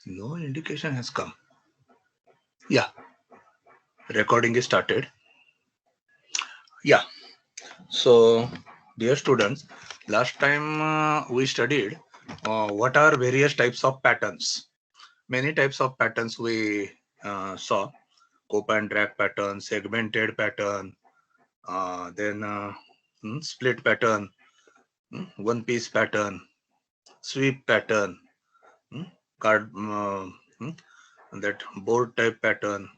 No indication has come. Yeah, recording is started. Yeah, so dear students, last time we studied what are various types of patterns. Many types of patterns we saw: cope and drag pattern, segmented pattern, then split pattern, one piece pattern, sweep pattern, hmm, card, hmm, that board type pattern,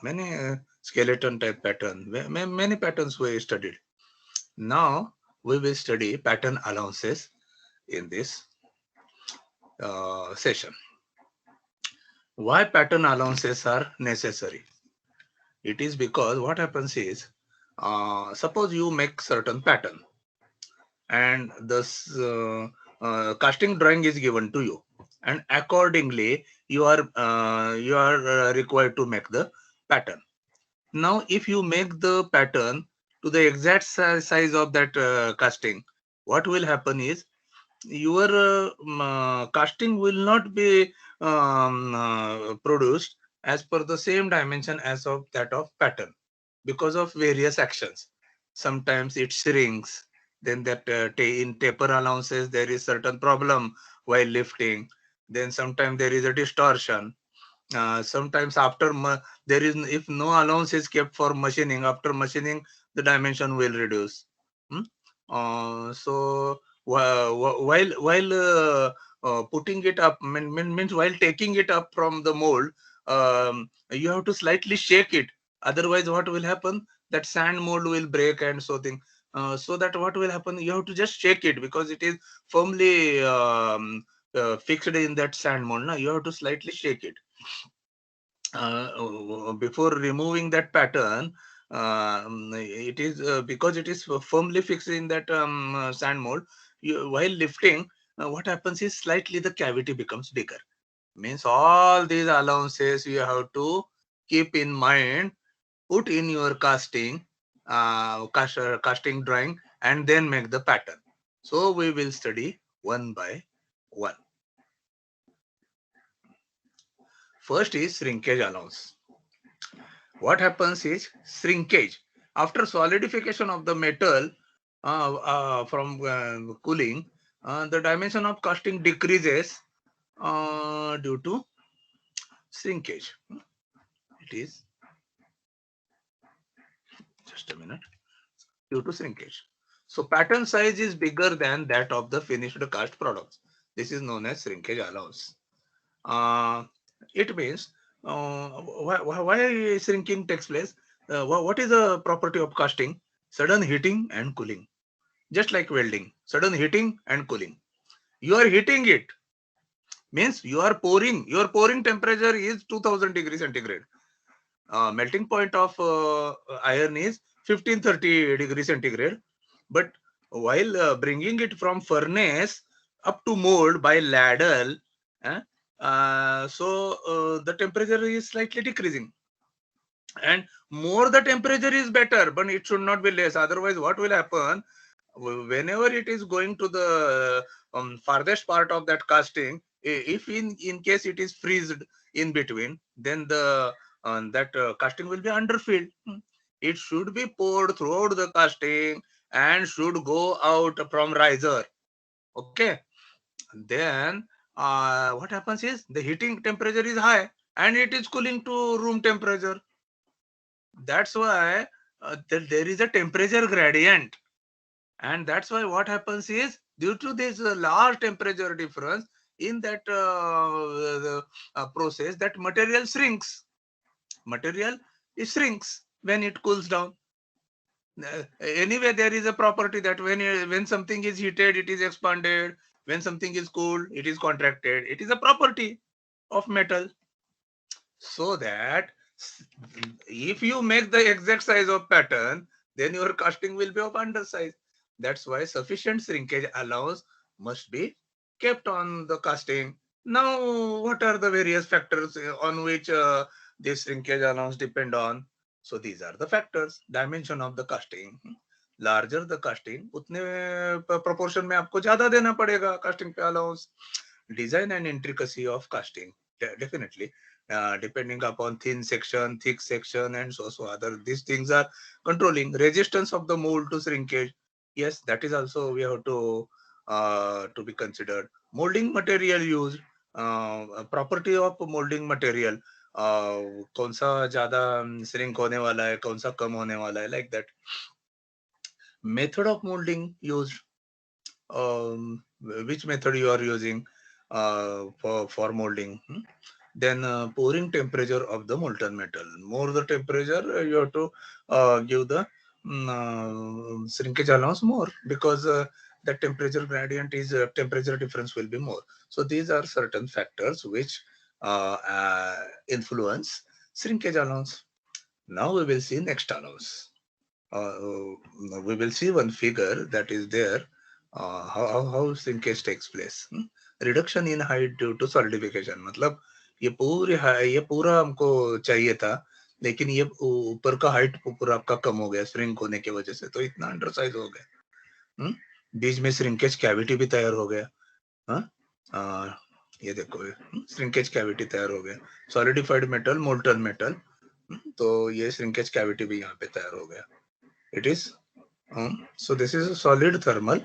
many skeleton type pattern, many patterns we studied. Now we will study pattern allowances in this session. Why pattern allowances are necessary? It is because what happens is, suppose you make certain pattern and this casting drawing is given to you, and accordingly you are required to make the pattern. Now, if you make the pattern to the exact size of that casting, what will happen is your casting will not be produced as per the same dimension as of that of pattern because of various actions. Sometimes it shrinks, then that in taper allowances there is certain problem while lifting, then sometimes there is a distortion. Sometimes after there is, if no allowance is kept for machining, after machining the dimension will reduce. Hmm? So while putting it up, means while taking it up from the mold, you have to slightly shake it. Otherwise, what will happen? That sand mold will break and so thing. So that what will happen? You have to just shake it because it is firmly fixed in that sand mold. Now you have to slightly shake it before removing that pattern. It is because it is firmly fixed in that sand mold. While lifting, what happens is slightly the cavity becomes bigger. Means all these allowances you have to keep in mind, put in your casting drawing, and then make the pattern. So we will study one by one. First is shrinkage allowance. What happens is shrinkage. After solidification of the metal from cooling, the dimension of casting decreases due to shrinkage. It is, just a minute, due to shrinkage. So pattern size is bigger than that of the finished cast products. This is known as shrinkage allowance. Uh, it means why shrinking takes place. What is the property of casting? Sudden heating and cooling. Just like welding, sudden heating and cooling. You are heating it, means you are pouring. Your pouring temperature is 2000 degrees centigrade. Melting point of iron is 1530 degrees centigrade. But while bringing it from furnace up to mold by ladle, eh, the temperature is slightly decreasing. And more the temperature is better, but it should not be less. Otherwise, what will happen? Whenever it is going to the farthest part of that casting, if in case it is freezed in between, then the that casting will be underfilled. It should be poured throughout the casting and should go out from riser. Okay. Then what happens is the heating temperature is high and it is cooling to room temperature. That's why there is a temperature gradient. And that's why what happens is, due to this large temperature difference in that process, that material shrinks. Material shrinks when it cools down. Anyway, there is a property that when something is heated, it is expanded. When something is cooled, it is contracted. It is a property of metal. So that if you make the exact size of pattern, then your casting will be of undersize. That's why sufficient shrinkage allowance must be kept on the casting. Now, what are the various factors on which this shrinkage allowance depend on? So these are the factors. Dimension of the casting. Larger the casting, उतने proportion में आपको ज्यादा देना पड़ेगा casting पे allowance. design and intricacy of casting. Definitely, depending upon thin section, thick section, and so other, these things are controlling resistance of the mold to shrinkage. Yes, that is also we have to be considered. Molding material used, property of molding material, कौन सा ज्यादा shrink होने वाला है, कौन सा कम होने वाला है, like that. Method of molding used, which method you are using for molding. Then pouring temperature of the molten metal. More the temperature, you have to give the shrinkage allowance more, because the temperature gradient is temperature difference will be more. So these are certain factors which influence shrinkage allowance. Now we will see next allowance. We will see one figure that is there, how shrinkage takes place. Reduction in height due to solidification. मतलब ये पूरा हमको चाहिए था, लेकिन ये ऊपर का हाइट पूरा आपका कम हो गया श्रिंक होने की वजह से, तो इतना अंडर साइज हो गया. बीच में श्रिंकेज कैविटी भी तैयार हो गया. ये देखो, श्रिंकेज कैविटी तैयार हो गया. सॉलिडिफाइड मेटल, मोल्टन मेटल, तो ये श्रिंकेज कैविटी भी यहाँ पे तैयार हो गया. It is so this is a solid thermal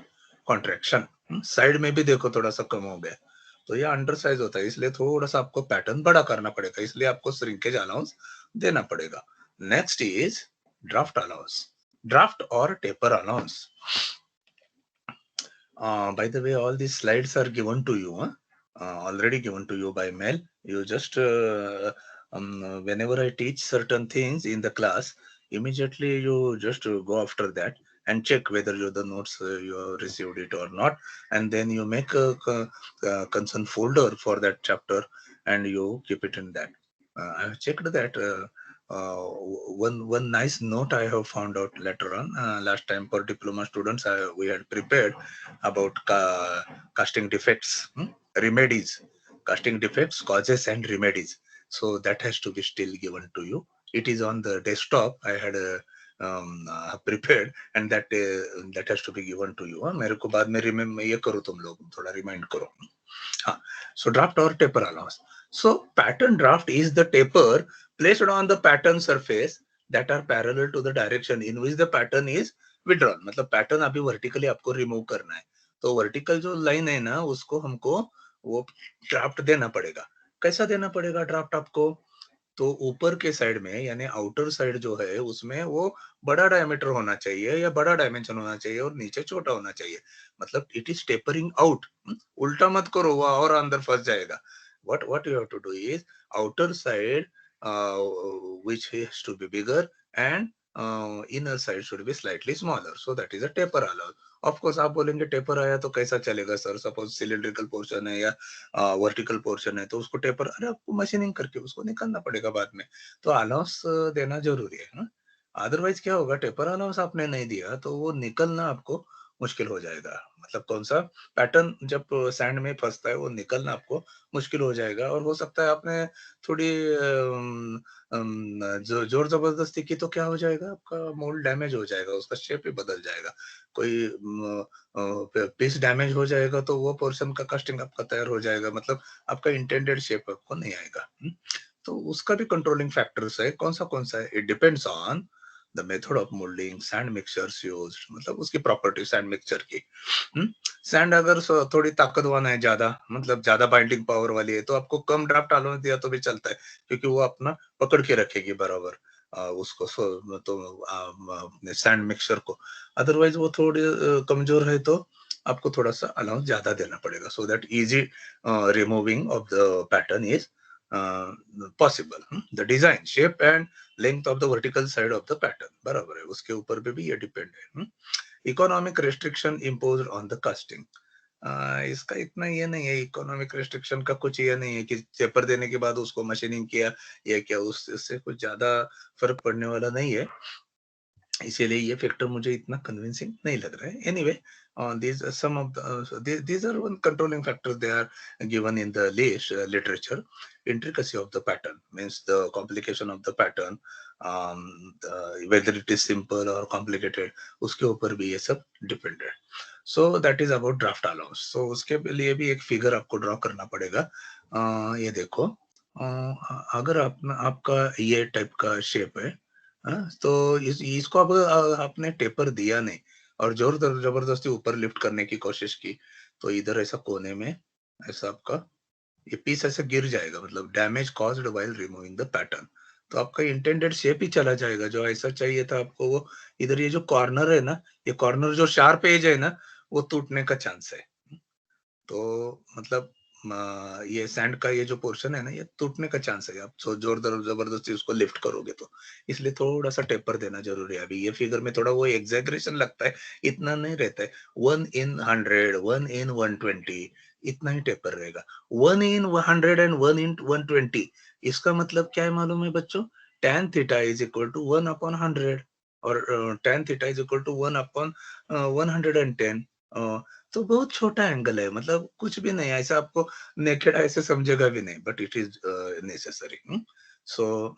contraction. Side में भी देखो थोड़ा सा कम हो गया, तो ये अंडर साइज होता है, इसलिए थोड़ा सा आपको पैटर्न बड़ा करना पड़ेगा, इसलिए आपको श्रिंकेज अलाउंस देना पड़ेगा. Next is draft allowance, draft और taper allowance. By the way, all these slides are given to you, already given to you by mail. You just whenever I teach certain things in the class, immediately you just go after that and check whether the notes you have received it or not, and then you make a concern folder for that chapter and you keep it in that. I have checked that. One nice note I have found out later on. Last time for diploma students, we had prepared about casting defects, remedies, casting defects, causes and remedies. So that has to be still given to you. It is on the desktop. I had prepared, and that has to be given to you. मेरे को बाद में remember ये करो, तुम लोग थोड़ा remind करो. So draft or taper allowance. So pattern draft is the taper placed on the pattern surface that are parallel to the direction in which the pattern is withdrawn. मतलब pattern अभी vertically आपको remove करना है, तो vertical जो line है ना, उसको हमको वो draft देना पड़ेगा. कैसा देना पड़ेगा draft आपको? तो ऊपर के साइड में, यानी आउटर साइड जो है, उसमें वो बड़ा डायमीटर होना चाहिए या बड़ा डायमेंशन होना चाहिए, और नीचे छोटा होना चाहिए. मतलब इट इज टेपरिंग आउट. उल्टा मत करो, वो और अंदर फंस जाएगा. what you have to do is outer side which has to be bigger, and inner side should be slightly smaller, so that is a taper allowance. Of course आप बोलेंगे टेपर आया तो कैसा चलेगा सर, सपोज सिलिंड्रिकल पोर्शन है या vertical portion है, तो उसको टेपर, अरे आपको मशीनिंग करके उसको निकालना पड़ेगा बाद में, तो अलाउंस देना जरूरी है ना. अदरवाइज क्या होगा, टेपर अलाउंस आपने नहीं दिया तो वो निकलना आपको मुश्किल हो जाएगा. मतलब कौन सा पैटर्न जब सैंड में फंसता है, वो निकलना आपको मुश्किल हो जाएगा, और हो सकता है आपने थोड़ी जोर जबरदस्ती की तो क्या हो जाएगा, आपका मोल्ड डैमेज हो जाएगा, उसका शेप ही बदल जाएगा. कोई पीस डैमेज हो जाएगा तो वो पोर्शन का कास्टिंग आपका तैयार हो जाएगा, मतलब आपका इंटेंडेड शेप आपको नहीं आएगा. तो उसका भी कंट्रोलिंग फैक्टर्स है. कौन सा है? It depends on the method of moulding, sand mixtures used, मतलब उसकी प्रॉपर्टी सैंड मिक्सचर की. सैंड अगर थोड़ी ताकतवान है, ज्यादा मतलब ज्यादा बाइंडिंग पावर वाली है, तो आपको कम ड्राफ्ट अलाउंस दिया तो भी चलता है, क्योंकि वो अपना पकड़ के रखेगी बराबर उसको, तो सैंड मिक्सचर को. अदरवाइज वो थोड़ी कमजोर है, तो आपको थोड़ा सा अलाउंस ज्यादा देना पड़ेगा, so that easy removing of the pattern is possible. The design, shape and length of the vertical side of the pattern, बराबर है, उसके ऊपर भी ये डिपेंड है. Economic restriction imposed on the casting. इसका इतना ये नहीं है, इकोनॉमिक रेस्ट्रिक्शन का कुछ ये नहीं है कि पेपर देने के बाद उसको मशीनिंग किया या क्या, उससे कुछ ज्यादा फर्क पड़ने वाला नहीं है, इसीलिए ये फैक्टर मुझे इतना कन्विंसिंग नहीं लग रहा है. Anyway, these are some of the these are one controlling factors, they are given in the list literature. Intricacy of the pattern means the complication of the pattern, whether it is simple or complicated, उसके ऊपर भी ये सब depend है. So that is about draft allowance. So उसके लिए भी एक फिगर आपको ड्रॉ करना पड़ेगा. ये देखो, अगर आपका ये टाइप का शेप है, तो इसको अब आपने टेपर दिया नहीं और जोर जबरदस्ती ऊपर लिफ्ट करने की कोशिश की, तो इधर ऐसा कोने में ऐसा आपका ये पीस ऐसे गिर जाएगा, मतलब damage caused while removing the pattern. तो आपका इंटेंडेड शेप ही चला जाएगा जो ऐसा चाहिए था आपको. वो इधर ये जो कॉर्नर है ना, ये कॉर्नर जो शार्प एज है ना, वो टूटने का चांस है. तो मतलब ये सैंड का ये जो पोर्शन है ना, ये टूटने का चांस है. आप जोर जबरदस्ती उसको लिफ्ट करोगे तो इसलिए थोड़ा सा टेपर देना जरूरी है. अभी ये फिगर में थोड़ा वो एग्जैगरेशन लगता है, इतना नहीं रहता है. 1 in 100, 1 in 120, इतना ही टेपर रहेगा. 1 in 100 एंड 1 in 120, इसका मतलब क्या है मालूम है बच्चों? tan theta is equal to 1/100 और tan theta is equal to 1/110. तो बहुत छोटा एंगल है, मतलब कुछ भी नहीं, ऐसा आपको नेकेड ऐसे समझेगा भी नहीं, but it is necessary. So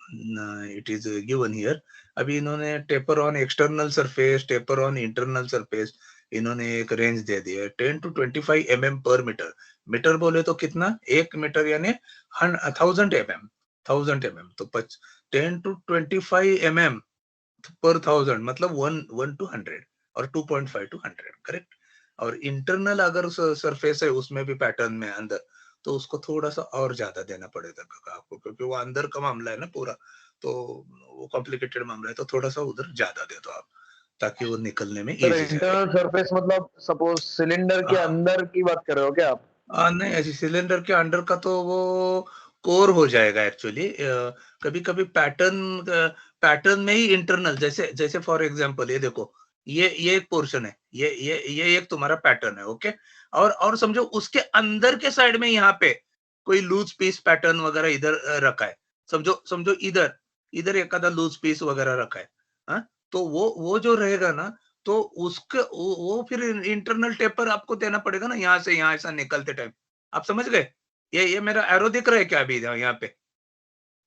it is given here. अभी इन्होंने taper on external surface, taper on internal surface, इन्होंने एक रेंज दे दी है 10 to 25 mm पर मीटर. मीटर बोले तो कितना? 1 मीटर यानी 1000 mm. तो 10 to 25 mm पर 1000 मतलब 1 to 100 और 2.5 to 100, करेक्ट. और इंटरनल अगर सरफेस है उसमें भी पैटर्न में अंदर, तो उसको थोड़ा सा और ज्यादा देना पड़ेगा आपको, क्योंकि वो अंदर का मामला है ना पूरा, तो वो कॉम्प्लिकेटेड मामला है. तो थोड़ा सा उधर ज्यादा दे दो आप, ताकि वो निकलने में सर इजी जाए. इंटरनल सरफेस मतलब सपोज सिलेंडर के हाँ. अंदर की बात कर रहे हो क्या आप? नहीं, ऐसी सिलेंडर के अंडर का तो वो कोर हो जाएगा एक्चुअली. कभी कभी पैटर्न में ही इंटरनल, जैसे जैसे फॉर एग्जांपल ये देखो, ये एक पोर्शन है, ये एक तुम्हारा पैटर्न है, ओके. और समझो उसके अंदर के साइड में यहाँ पे कोई लूज पीस पैटर्न वगैरह इधर रखा है. समझो समझो इधर इधर एक आधा लूज पीस वगैरह रखा है. हाँ, तो वो जो रहेगा ना, तो उसके वो फिर इंटरनल टेपर आपको देना पड़ेगा ना, यहाँ से यहाँ ऐसा निकलते टाइम. आप समझ गए? ये मेरा एरो दिख रहा है क्या अभी यहाँ पे?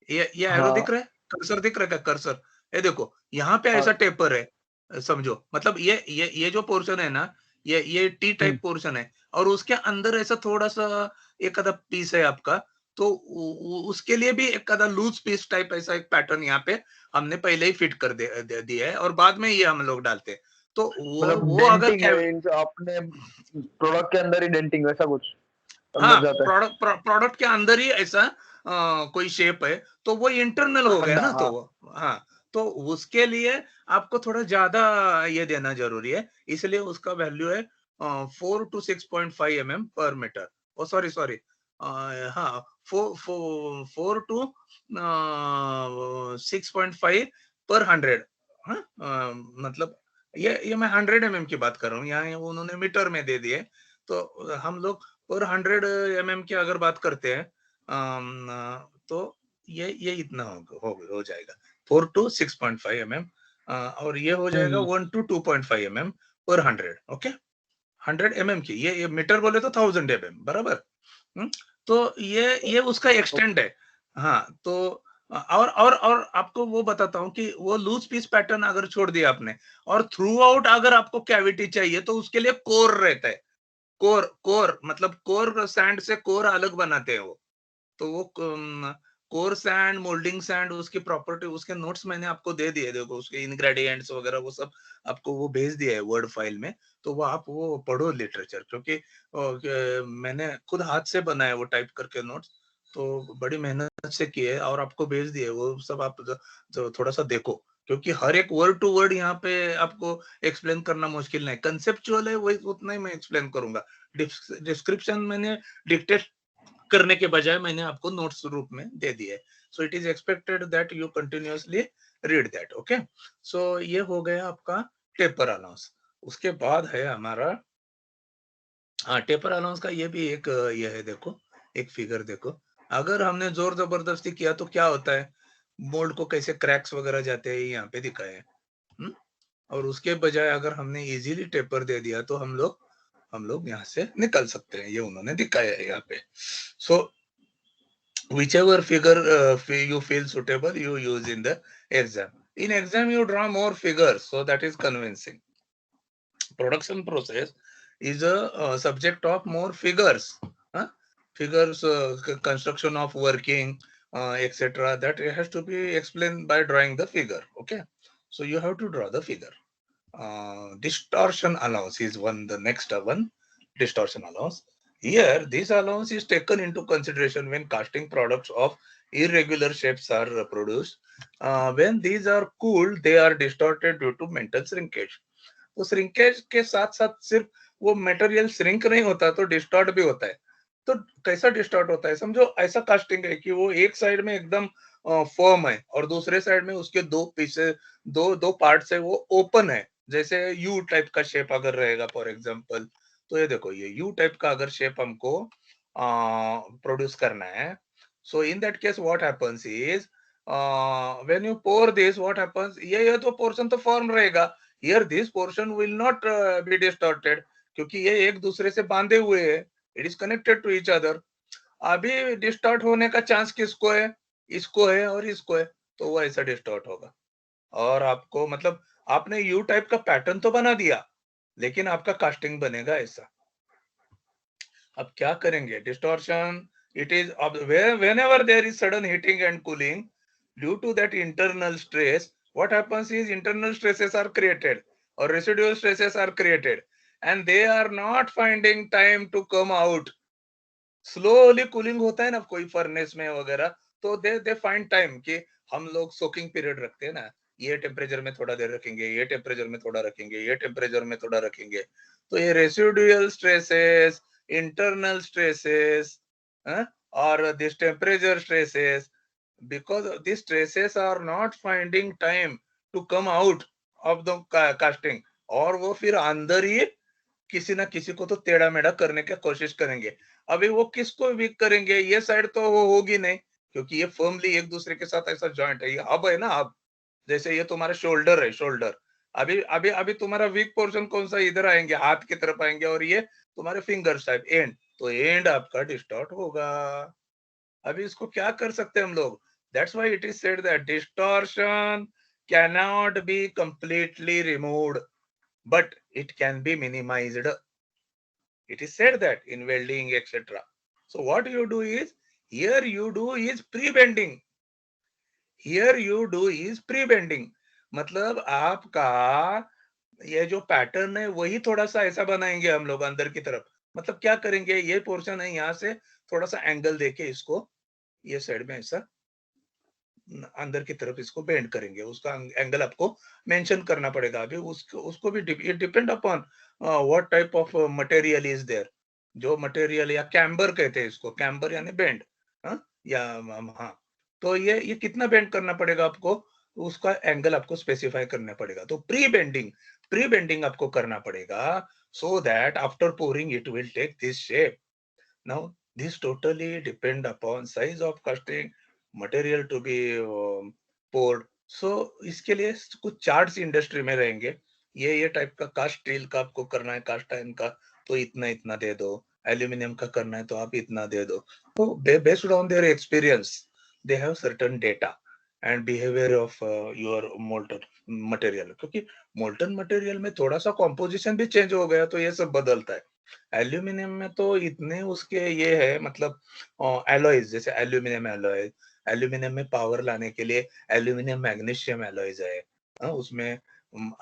ये एरो हाँ दिख रहा है, कर्सर दिख रहा है क्या? कर्सर, ये देखो यहाँ पे हाँ. ऐसा टेपर है. समझो, मतलब ये जो पोर्शन है ना, ये टी हम्म. टाइप पोर्शन है, और उसके अंदर ऐसा थोड़ा सा एक आधा पीस है आपका. तो उसके लिए भी एक आधा लूज पीस टाइप ऐसा एक पैटर्न यहाँ पे हमने पहले ही फिट कर दिया है, और बाद में ये हम लोग डालते हैं. तो मतलब वो अगर डेंटिंग है अपने प्रोडक्ट के अंदर ही डेंटिंग वैसा कुछ हाँ, अंदर जाता है. प्रोडक्ट के अंदर ही ऐसा कोई शेप है, तो वो इंटरनल हो गया खड्डा, ना, तो हाँ. वो हाँ. तो उसके लिए आपको थोड़ा ज्यादा ये देना जरूरी है, इसलिए उसका वैल्यू है 4 to 6.5 mm पर मीटर. ओ सॉरी सॉरी, हाँ, 4 to 6.5 पर 100. हाँ, मतलब ये मैं 100 mm की बात कर रहा हूँ, यहाँ उन्होंने मीटर में दे दिए. तो हम लोग और 100 mm की अगर बात करते हैं, तो ये इतना हो जाएगा 4 to 6.5 mm. और ये हो जाएगा हम्म. 1 to 2.5 mm पर 100. ओके, 100 mm की, ये मीटर बोले तो 1000 mm बराबर. तो ये उसका एक्सटेंड है. हाँ, तो और आपको वो बताता हूँ कि वो लूज पीस पैटर्न अगर छोड़ दिया आपने, और थ्रू आउट अगर आपको कैविटी चाहिए, तो उसके लिए कोर रहता है. कोर कोर मतलब कोर सैंड से कोर अलग बनाते हैं वो. तो वो कोर सैंड, मोल्डिंग सैंड, उसकी प्रॉपर्टी, उसके नोट्स मैंने आपको दे दिए, देखो उसके इंग्रेडिएंट्स वगैरह वो सब आपको वो भेज दिया है वर्ड फाइल में. तो वो आप वो पढ़ो लिटरेचर, क्योंकि मैंने खुद हाथ से बनाया वो टाइप करके नोट्स, तो बड़ी मेहनत से किए और आपको भेज दिए वो सब. आप जो थोड़ा सा देखो, क्योंकि हर एक वर्ड टू वर्ड यहाँ पे आपको एक्सप्लेन करना मुश्किल नहीं, कंसेप्चुअल है वही, उतना ही मैं एक्सप्लेन करूंगा. डिस्क्रिप्शन मैंने डिक्टेट करने के बजाय मैंने आपको नोट्स रूप में दे दिए. So it is expected that you continuously read that. Okay, so ये हो गया आपका टेपर अलाउंस. उसके बाद है हमारा, हाँ, टेपर अलाउंस का ये भी एक ये है, देखो एक फिगर देखो. अगर हमने जोर जबरदस्ती किया तो क्या होता है, मोल्ड को कैसे क्रैक्स वगैरह जाते हैं, यहाँ पे दिखाए हैं. हम्म? और उसके बजाय अगर हमने इजीली टेपर दे दिया, तो हम लोग यहाँ से निकल सकते हैं. ये उन्होंने दिखाया है यहाँ पे. सो whichever figure you feel suitable, you use in the exam. In exam you draw more figures, so that is convincing. Production process is a subject of more figures, figures, construction of working, etc. That has to be explained by drawing the figure. Okay, so you have to draw the figure. Distortion allowance is the next one. Distortion allowance. Here, this allowance is taken into consideration when casting products of irregular shapes are produced. When these are cooled, they are distorted due to mental shrinkage. तो shrinkage के साथ साथ सिर्फ वो material shrink नहीं होता, तो distort भी होता है. तो कैसा डिस्टॉर्ट होता है, समझो ऐसा कास्टिंग है कि वो एक साइड में एकदम फर्म है और दूसरे साइड में उसके दो पीसे, दो दो पार्ट्स है, वो ओपन है. जैसे यू टाइप का शेप अगर रहेगा फॉर एग्जांपल, तो ये देखो, ये यू टाइप का अगर शेप हमको प्रोड्यूस करना है, so in that case what happens is, when you pour this, what happens, ये तो पोर्शन तो फॉर्म रहेगा. Here this portion will not be distorted, क्योंकि ये एक दूसरे से बांधे हुए है. It is connected to each other. अभी डिस्टॉर्ट होने का चांस किसको है, इसको है और इसको है, तो वो ऐसा डिस्टॉर्ट होगा. और आपको मतलब आपने यू टाइप का पैटर्न तो बना दिया, लेकिन आपका कास्टिंग बनेगा ऐसा. अब क्या करेंगे, distortion. It is whenever there is sudden heating and cooling due to that internal stress, what happens is internal stresses are created or residual stresses are created, and they are not finding time to come out. Slowly cooling होता है ना कोई furnace में वगैरह, तो they find time कि हम लोग सोकिंग पीरियड रखते हैं ना, ये टेम्परेचर में थोड़ा देर रखेंगे, ये टेम्परेचर में थोड़ा रखेंगे, ये टेम्परेचर में थोड़ा रखेंगे. तो ये रेसिडुअल स्ट्रेसेस, इंटरनल स्ट्रेसेस, और this temperature stresses, because these stresses are not finding time to come out of the casting, और वो फिर अंदर ही किसी ना किसी को तो टेढ़ा मेढ़ा करने की कोशिश करेंगे. अभी वो किसको वीक करेंगे, ये साइड तो वो होगी नहीं, क्योंकि ये फर्मली एक दूसरे के साथ ऐसा जॉइंट है, ये हब है ना हब. जैसे ये तुम्हारा शोल्डर है, शोल्डर. अभी अभी अभी तुम्हारा वीक पोर्शन कौन सा, इधर आएंगे, हाथ की तरफ आएंगे, और ये तुम्हारे फिंगर टाइप एंड, तो एंड आपका डिस्टॉर्ट होगा. अभी इसको क्या कर सकते हैं हम लोग. That's why it is said that distortion can not be completely removed, but it can be minimized. It is said that in welding, etc. So what you do is, here you do is pre-bending. Here you do is pre-bending. मतलब आपका ये जो pattern है वही थोड़ा सा ऐसा बनाएंगे हम लोग अंदर की तरफ. मतलब क्या करेंगे, ये पोर्शन है, यहाँ से थोड़ा सा एंगल देके इसको ये साइड में ऐसा अंदर की तरफ इसको बेंड करेंगे. उसका एंगल आपको मेंशन करना पड़ेगा. अभी उसको उसको भी it depend upon what type of material is there. जो मटेरियल, या कैम्बर कहते हैं इसको, कैम्बर यानी बेंड, या हाँ. तो ये कितना बेंड करना पड़ेगा आपको, उसका एंगल आपको स्पेसिफाई करना पड़ेगा. तो प्री बेंडिंग आपको करना पड़ेगा, so that after pouring it will take this shape. Now, this totally depend upon size of casting, material to be poured. So, इसके लिए कुछ चार्ट्स इंडस्ट्री में रहेंगे. ये टाइप का कास्ट स्टील का आपको करना है, कास्ट आयरन का तो इतना इतना दे दो, एल्यूमिनियम का करना है तो आप इतना दे दो. तो based on their experience, they have certain data and behaviour of your molten material. क्योंकि मोल्टन मटेरियल में थोड़ा सा कॉम्पोजिशन भी चेंज हो गया तो ये सब बदलता है. एल्यूमिनियम में तो इतने उसके ये है, मतलब एलॉयज, जैसे एल्यूमिनियम एलॉय, एल्यूमिनियम में पावर लाने के लिए एल्यूमिनियम मैग्नीशियम एलॉयज है. उसमें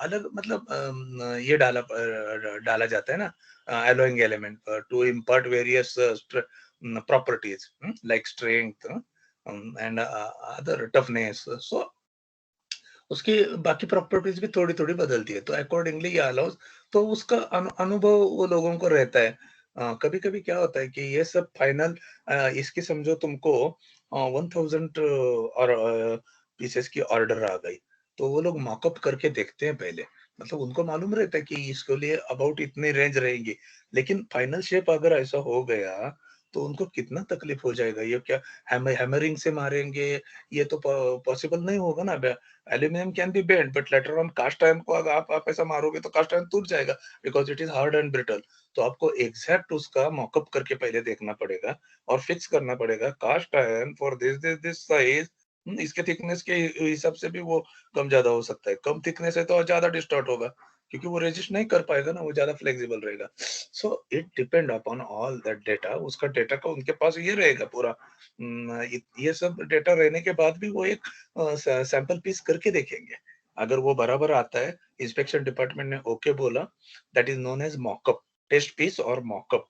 अलग मतलब ये डाला जाता है ना alloying element to impart various properties like strength and other toughness. So उसकी बाकी प्रॉपर्टीज भी थोड़ी थोड़ी बदलती है, तो अकॉर्डिंगली ये अलाउस. तो उसका अनुभव वो लोगों को रहता है. कभी कभी क्या होता है कि ये सब फाइनल, इसकी समझो तुमको 1000 और पीसेस की ऑर्डर आ गई, तो वो लोग मॉकअप करके देखते हैं पहले. मतलब उनको मालूम रहता है कि इसके लिए अबाउट इतनी रेंज रहेंगी, लेकिन फाइनल शेप अगर ऐसा हो गया तो उनको कितना तकलीफ हो जाएगा. ये क्या हैमरिंग से मारेंगे, ये तो पॉसिबल नहीं होगा ना. Aluminium can be bend, but later on caste iron को अगर आप ऐसा मारोगे तो कास्ट आयरन टूट जाएगा, because it is hard and brittle. तो आपको एग्जैक्ट उसका मॉकअप करके पहले देखना पड़ेगा और फिक्स करना पड़ेगा cast iron for this size. इसके थिकनेस के हिसाब से भी वो कम ज्यादा हो सकता है. कम थिकनेस है तो ज्यादा डिस्टॉर्ट होगा, क्योंकि वो रेजिस्ट नहीं कर पाएगा ना, वो ज्यादा फ्लेक्सिबल रहेगा। So it depend upon all that data, उसका डेटा का उनके पास ये रहेगा पूरा। ये सब डेटा रहने के बाद भी वो एक सैंपल पीस करके देखेंगे। अगर वो बराबर आता है, इंस्पेक्शन डिपार्टमेंट ने ओके बोला, that is known as mockup, test piece और मॉकअप।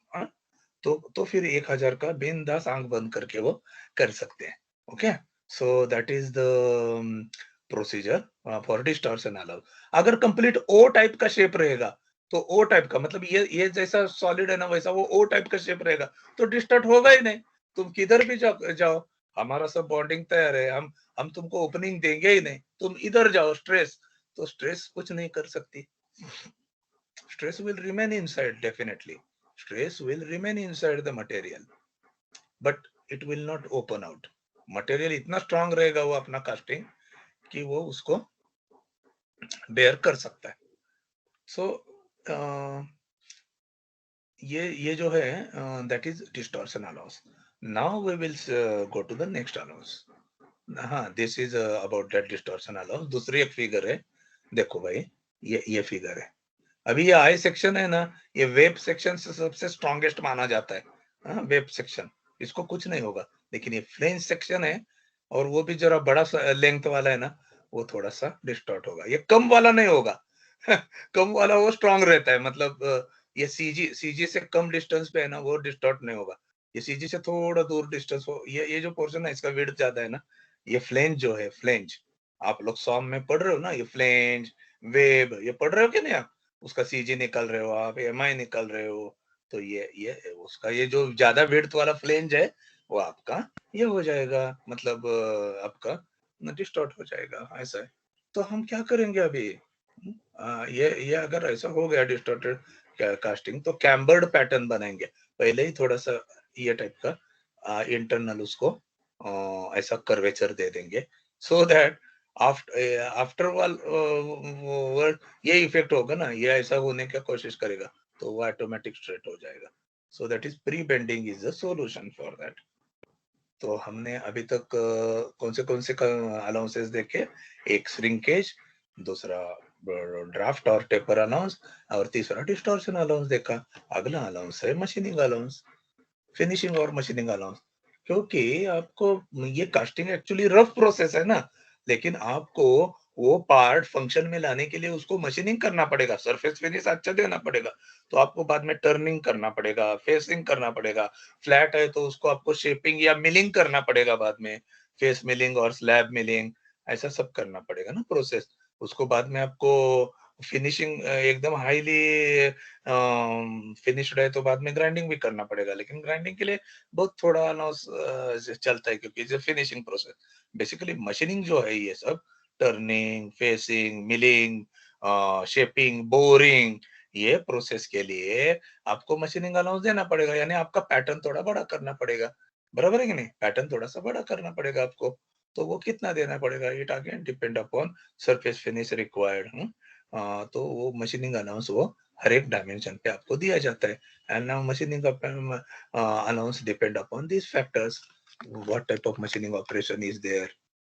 तो फिर 1000 का बिंदास आंख बंद करके वो कर सकते हैं। Okay, so that is the procedure for distortion allow. अगर कंप्लीट ओ टाइप का शेप रहेगा, तो ओ टाइप का मतलब ये जैसा सॉलिड है ना, वैसा वो ओ टाइप का शेप रहेगा, तो डिस्टॉर्ट होगा ही नहीं। तुम किधर भी जाओ, हमारा सब बॉन्डिंग तैयार है, हम तुमको ओपनिंग देंगे ही नहीं। तुम इधर जाओ स्ट्रेस, तो स्ट्रेस कुछ नहीं कर सकती। Stress will remain inside, definitely. Stress will remain inside the material, but it will not open out. Material इतना strong रहेगा वो अपना casting कि वो उसको bear कर सकता है। So ये जो है that is distortion allowance. Now we will go to the next allowance. हाँ, this is about that distortion allowance. दूसरी एक फिगर है, देखो भाई, ये फिगर है। अभी ये आई सेक्शन है ना, ये वेब सेक्शन से सबसे स्ट्रॉन्गेस्ट माना जाता है। हाँ, वेब सेक्शन, इसको कुछ नहीं होगा। लेकिन ये फ्लेंज सेक्शन है, और वो भी जरा बड़ा लेंथ वाला है ना, वो थोड़ा सा डिस्टॉर्ट होगा। ये कम वाला नहीं होगा। कम वाला वो स्ट्रांग रहता है, मतलब ये सीजी से कम डिस्टेंस पे है ना, वो डिस्टॉर्ट नहीं होगा। ये सीजी से थोड़ा दूर डिस्टेंस हो, ये जो पोर्शन है इसका विड्थ ज्यादा है ना, ये फ्लेंज जो है, फ्लेंज, आप लोग सॉम में पढ़ रहे हो ना, ये फ्लेंज, वेब, ये पढ़ रहे हो कि नहीं आप? उसका सीजी निकल रहे हो आप, एमआई निकल रहे हो, तो ये उसका ये जो ज्यादा विड्थ वाला फ्लेंज है, वो आपका ये हो जाएगा, मतलब आपका डिस्टॉर्ट हो जाएगा, ऐसा है। तो हम क्या करेंगे अभी? ये अगर ऐसा हो गया डिस्टॉर्टेड कास्टिंग, तो कैम्बर्ड पैटर्न बनाएंगे। पहले ही थोड़ा सा ये टाइप का इंटरनल उसको ऐसा कर्वेचर दे देंगे, सो दैट आफ्टर वर्ड ये इफेक्ट होगा ना, ये ऐसा होने की कोशिश करेगा, तो वो ऑटोमेटिक स्ट्रेट हो जाएगा। सो that is pre bending is the solution for that. तो हमने अभी तक कौन से अलाउंसेस देखे? एक श्रिंकेज, दूसरा ड्राफ्ट और टेपर अलाउंस, और तीसरा डिस्टॉर्शन अलाउंस देखा। अगला अलाउंस है मशीनिंग अलाउंस, फिनिशिंग और मशीनिंग अलाउंस। क्योंकि आपको ये कास्टिंग एक्चुअली रफ प्रोसेस है ना, लेकिन आपको वो पार्ट फंक्शन में लाने के लिए उसको मशीनिंग करना पड़ेगा, सरफेस फिनिश अच्छा देना पड़ेगा, तो आपको बाद में टर्निंग करना पड़ेगा, फेसिंग करना पड़ेगा। फ्लैट है तो उसको आपको शेपिंग या मिलिंग करना पड़ेगा बाद में, फेस मिलिंग और स्लैब मिलिंग, ऐसा सब करना पड़ेगा ना प्रोसेस। उसको बाद में आपको फिनिशिंग एकदम हाईली फिनिश्ड है तो बाद में ग्राइंडिंग भी करना पड़ेगा, लेकिन ग्राइंडिंग के लिए बहुत थोड़ा लॉस चलता है, क्योंकि जो फिनिशिंग प्रोसेस, बेसिकली मशीनिंग जो है, ये सब turning, facing, milling, shaping, boring, ये प्रोसेस के लिए आपको मशीनिंग अलाउंस देना पड़ेगा, यानी आपका पैटर्न थोड़ा बड़ा करना पड़ेगा। बराबर है कि नहीं? पैटर्न थोड़ा सा बड़ा करना पड़ेगा आपको। तो वो कितना देना पड़ेगा? It again depend upon surface finish required. तो वो मशीनिंग अलाउंस वो हर एक डायमेंशन पे आपको दिया जाता है। And now machining allowance depend upon these factors. What type of machining operation is there?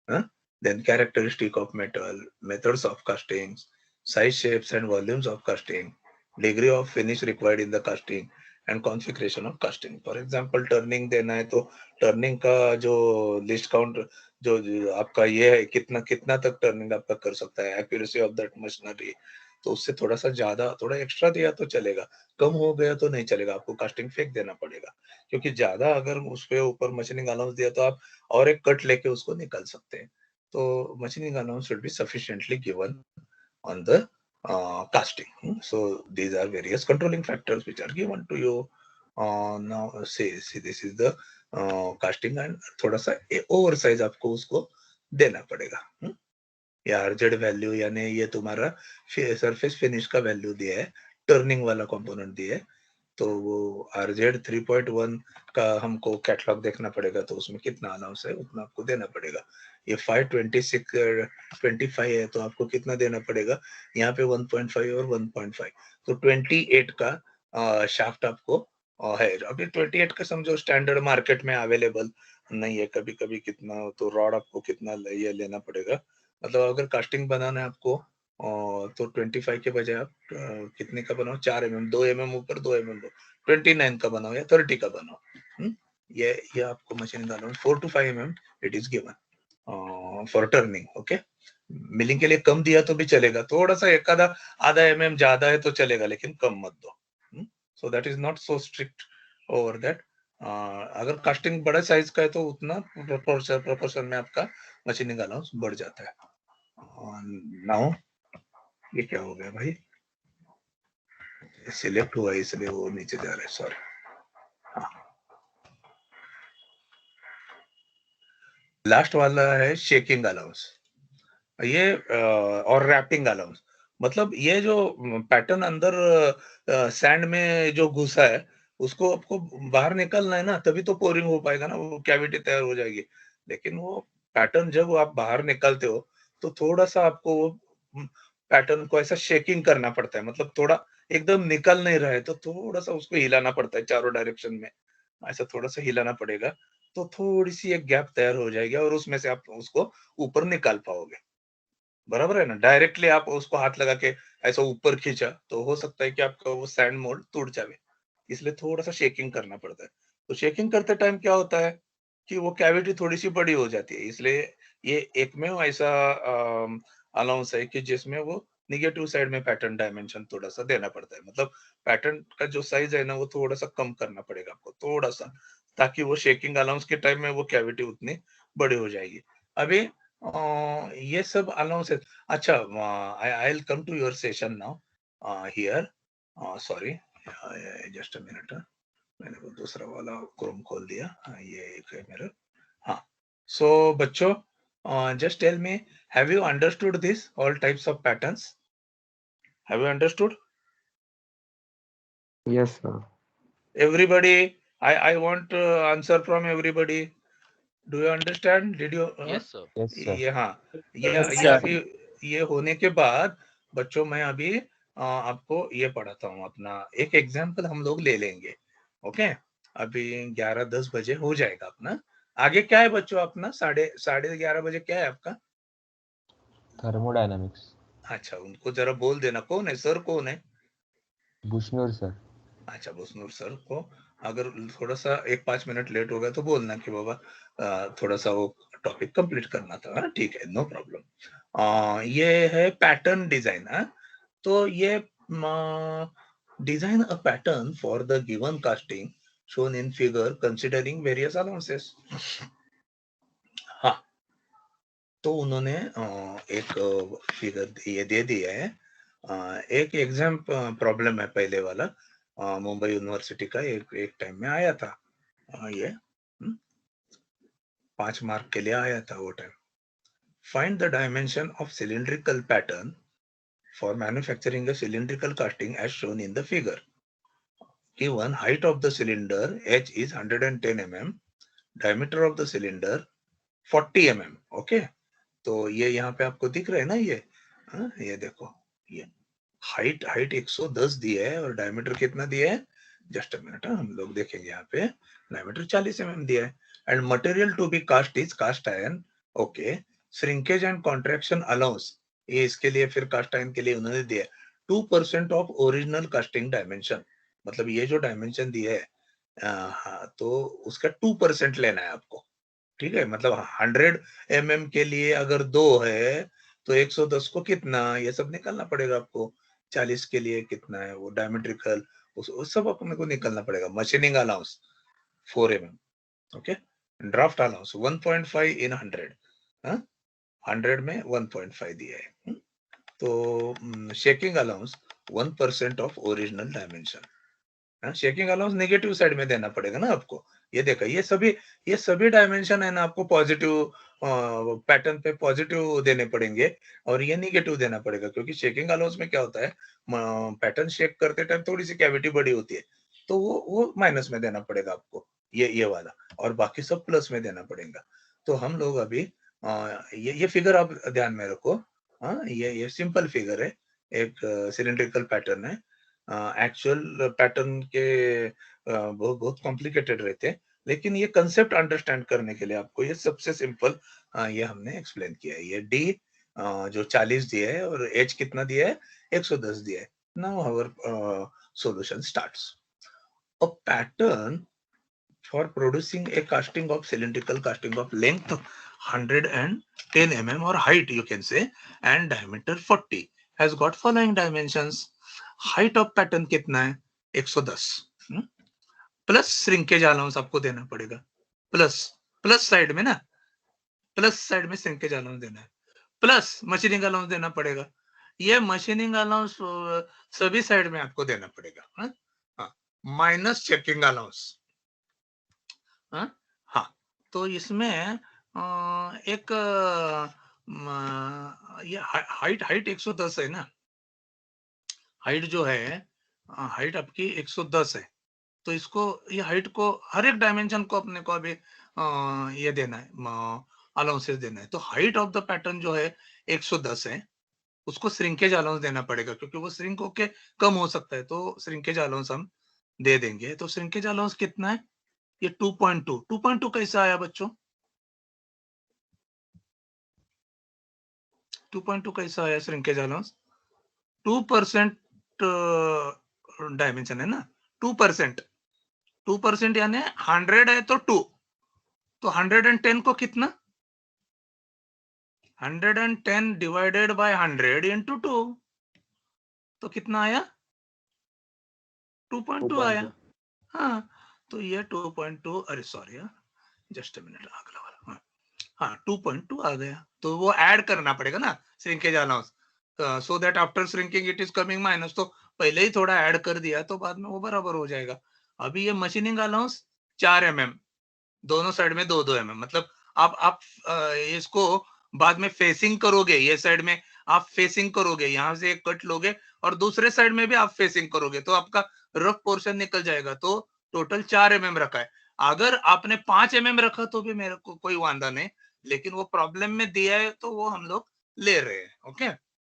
Huh? Then characteristic of metal, methods of casting, size, shapes and volumes of casting, degree of finish required in the casting and configuration of casting. For example, turning देना है तो turning का जो list count जो आपका ये है, कितना कितना तक टर्निंग आपका कर सकता है, एक्यूरेसी ऑफ दैट मशीनरी, तो उससे थोड़ा सा ज्यादा, थोड़ा एक्स्ट्रा दिया तो चलेगा, कम हो गया तो नहीं चलेगा, आपको कास्टिंग फेंक देना पड़ेगा। क्योंकि ज्यादा अगर उस पे ऊपर मशीनिंग अलाउंस दिया तो आप और एक कट लेके उसको निकाल सकते हैं। तो machining allowance should be sufficiently given on the casting. So these are various controlling factors which are given to you. Now see this is the casting, and थोड़ा सा ओवर साइज आपको उसको देना पड़ेगा। ये आरजेड वैल्यू, यानी ये तुम्हारा सरफेस फिनिश का वैल्यू दिया है, टर्निंग वाला कंपोनेंट दिया है, तो वो आरजेड 3.1 का हमको कैटलॉग देखना पड़ेगा, तो उसमें कितना अलाउंस है उतना आपको देना पड़ेगा। ये 526 है तो आपको कितना देना पड़ेगा? यहाँ पे 1.5 और 1.5, तो 28 का शाफ्ट आपको है। अभी 28 का समझो स्टैंडर्ड मार्केट में अवेलेबल नहीं है, कभी कभी कितना तो रॉड आपको कितना ये लेना पड़ेगा। मतलब अगर कास्टिंग बनाना है आपको तो 25 के बजाय आप कितने का बनाओ, 4 mm, 2 mm ऊपर 2 mm 29 का बनाओ या 30 का बनाओ। ये आपको machining allowance 4 to 5 mm it is given for turning. Okay, milling के लिए कम दिया तो भी चलेगा, थोड़ा सा एक आधा mm ज्यादा है तो चलेगा, लेकिन कम मत दो। सो that is not so strict over that. अगर कास्टिंग बड़े साइज का है तो उतना प्रोपोर्शन में आपका मशीनिंग अलाउंस बढ़ जाता है। नाउ ये क्या हो गया भाई, सिलेक्ट हुआ इसलिए वो नीचे जा रहा है, सॉरी। हाँ, लास्ट वाला है शेकिंग अलाउंस, ये और रैपिंग अलाउंस। मतलब ये जो पैटर्न अंदर सैंड में जो घुसा है उसको आपको बाहर निकलना है ना, तभी तो पोरिंग हो पाएगा ना, वो कैविटी तैयार हो जाएगी। लेकिन वो पैटर्न जब आप बाहर निकालते हो तो थोड़ा सा आपको वो पैटर्न को ऐसा शेकिंग करना पड़ता है, मतलब थोड़ा एकदम निकल नहीं रहा है तो थोड़ा सा उसको हिलाना पड़ता है चारों डायरेक्शन में, ऐसा थोड़ा सा हिलाना पड़ेगा, तो थोड़ी सी एक गैप तैयार हो जाएगी और उसमें से आप उसको ऊपर निकाल पाओगे। बराबर है ना? डायरेक्टली आप उसको हाथ लगा के ऐसा ऊपर खींचा तो हो सकता है कि आपका वो सैंड मोल्ड टूट जाए, इसलिए थोड़ा सा शेकिंग करना पड़ता है। तो शेकिंग करते टाइम क्या होता है कि वो कैविटी थोड़ी सी बड़ी हो जाती है, इसलिए ये एकमेव ऐसा अलाउंस है कि जिसमें वो निगेटिव साइड में पैटर्न डायमेंशन थोड़ा सा देना पड़ता है, मतलब पैटर्न का जो साइज है ना वो थोड़ा सा कम करना पड़ेगा आपको, थोड़ा सा, ताकि वो शेकिंग अलाउंस के टाइम में वो कैविटी उतनी बड़ी हो जाएगी। अभी ये सब अलाउंसेस। अच्छा, I will come to your session now here. Sorry, just a minute. मैंने वो दूसरा वाला क्रोम खोल दिया। ये एक है मेरा। हाँ, सो बच्चों, just tell me, have you understood this all types of patterns? Have you understood? Yes, sir. Everybody, I want answer from everybody. Do you understand? Did you Yes, sir. Yes, sir. ये, हाँ, Yes, ये sir. अभी ये होने के बाद बच्चों मैं अभी आपको ये पढ़ाता हूँ, अपना एक एग्जाम्पल हम लोग ले लेंगे। ओके, अभी 11-10 बजे हो जाएगा अपना। आगे क्या है बच्चों अपना, साढ़े 11:30 बजे क्या है आपका? Thermodynamics. अच्छा, उनको जरा बोल देना, कौन है सर, कौन है? Bushnell, sir. अच्छा, बुसनूर सर को अगर थोड़ा सा 1-5 मिनट लेट हो गया तो बोलना कि बाबा थोड़ा सा वो टॉपिक कंप्लीट करना था। हाँ, ठीक है, नो प्रॉब्लम। ये है पैटर्न डिजाइन। तो ये design a pattern for the given casting shown in figure considering various allowances. हाँ, तो उन्होंने एक फिगर ये दे दिया है। एक एग्जाम प्रॉब्लम है पहले वाला, मुंबई यूनिवर्सिटी का एक टाइम में आया था। ये 5 मार्क के लिए आया था वो time. Find the dimension of cylindrical pattern for manufacturing a cylindrical casting as shown in the figure. Given height of the cylinder h is 110 mm, diameter of the cylinder 40 mm। Okay, तो ये यहाँ पे आपको दिख रहा है ना, ये देखो, ये हाइट 110 दिया है और डायमीटर कितना दिया है, जस्ट अ मिनट, हम लोग देखेंगे यहाँ पे, डायमीटर 40 mm दिया है। And material to be cast is cast iron. Okay, shrinkage and contraction allowance, ये इसके लिए फिर कास्ट आयरन के लिए उन्होंने दिया 2% ऑफ ओरिजिनल कास्टिंग डायमेंशन। मतलब ये जो डायमेंशन दिया है, हाँ, तो उसका 2% लेना है आपको। ठीक है, मतलब 100 mm के लिए अगर 2 है तो 110 को कितना, ये सब निकालना पड़ेगा आपको। 40 के लिए कितना है वो डायमेट्रिकल, उस सब अपने को निकालना पड़ेगा। Machining allowance 4 mm। Okay, draft allowance 1.5 इन 100, 100 में 1.5 दिया है। तो shaking allowance 1% of original dimension. Shaking allowance negative side में देना पड़ेगा ना आपको। ये देखो, ये सभी डायमेंशन है ना, आपको पॉजिटिव पैटर्न पे पॉजिटिव देने पड़ेंगे और ये नेगेटिव देना पड़ेगा, क्योंकि शेकिंग अलाउंस में क्या होता है, पैटर्न शेक करते टाइम थोड़ी सी कैविटी बड़ी होती है, तो वो माइनस में देना पड़ेगा आपको, ये वाला, और बाकी सब प्लस में देना पड़ेगा। तो हम लोग अभी ये फिगर आप ध्यान में रखो। ये सिंपल फिगर है, एक सिलिंड्रिकल पैटर्न है। एक्चुअल पैटर्न के बहुत बहुत कॉम्प्लिकेटेड रहते हैं, लेकिन ये कंसेप्ट अंडरस्टैंड करने के लिए आपको ये सबसे सिंपल ये हमने एक्सप्लेन किया है। ये डी जो 40 दिया है और एच कितना दिया है, 110 दिया है. Now our solution starts. A pattern for producing a casting of cylindrical casting of length 110 mm or height you can say and diameter 40 has got following dimensions. Height of pattern कितना है, 110 plus shrinkage allowance आपको देना पड़ेगा, plus side में ना, plus side में shrinkage allowance देना है, प्लस मशीनिंग अलाउंस देना पड़ेगा. ये मशीनिंग अलाउंस सभी साइड में आपको देना पड़ेगा. Minus checking allowance. हाँ, तो इसमें एक ये हाइट 110 है ना, हाइट जो है, हाइट आपकी 110 है. तो इसको, ये हाइट को हर एक डायमेंशन को अपने को अभी ये देना है, अलाउंसेस देना है. तो हाइट ऑफ द पैटर्न जो है 110 है, उसको श्रिंकेज अलाउंस देना पड़ेगा क्योंकि वो श्रिंक होके कम हो सकता है. तो श्रिंकेज अलाउंस हम दे देंगे. तो श्रिंकेज अलाउंस कितना है, ये 2.2 कैसा आया बच्चों, 2.2 कैसा आया श्रिंकेज अलाउंस, 2% डायमेंशन है ना, 2% यानी 100 है तो 2, तो 110 को कितना, 110 डिवाइडेड बाय 100 इंटू 2, तो कितना आया, 2.2 आया. हाँ, तो ये 2.2, अरे सॉरी, जस्ट अ मिनट, अगला वाला. हाँ, 2.2 आ गया. तो वो ऐड करना पड़ेगा ना shrinkage allowance, so that after shrinking it is coming minus. तो पहले ही थोड़ा ऐड कर दिया तो बाद में वो बराबर हो जाएगा. अभी ये मशीनिंग अलाउंस 4 mm, दोनों साइड में 2-2 mm, मतलब आप इसको बाद में फेसिंग करोगे, ये साइड में आप फेसिंग करोगे, यहाँ से एक कट लोगे और दूसरे साइड में भी आप फेसिंग करोगे तो आपका रफ पोर्शन निकल जाएगा. तो टोटल 4 mm रखा है. अगर आपने 5 mm रखा तो भी मेरे को कोई वांदा नहीं, लेकिन वो प्रॉब्लम में दिया है तो वो हम लोग ले रहे हैं. ओके,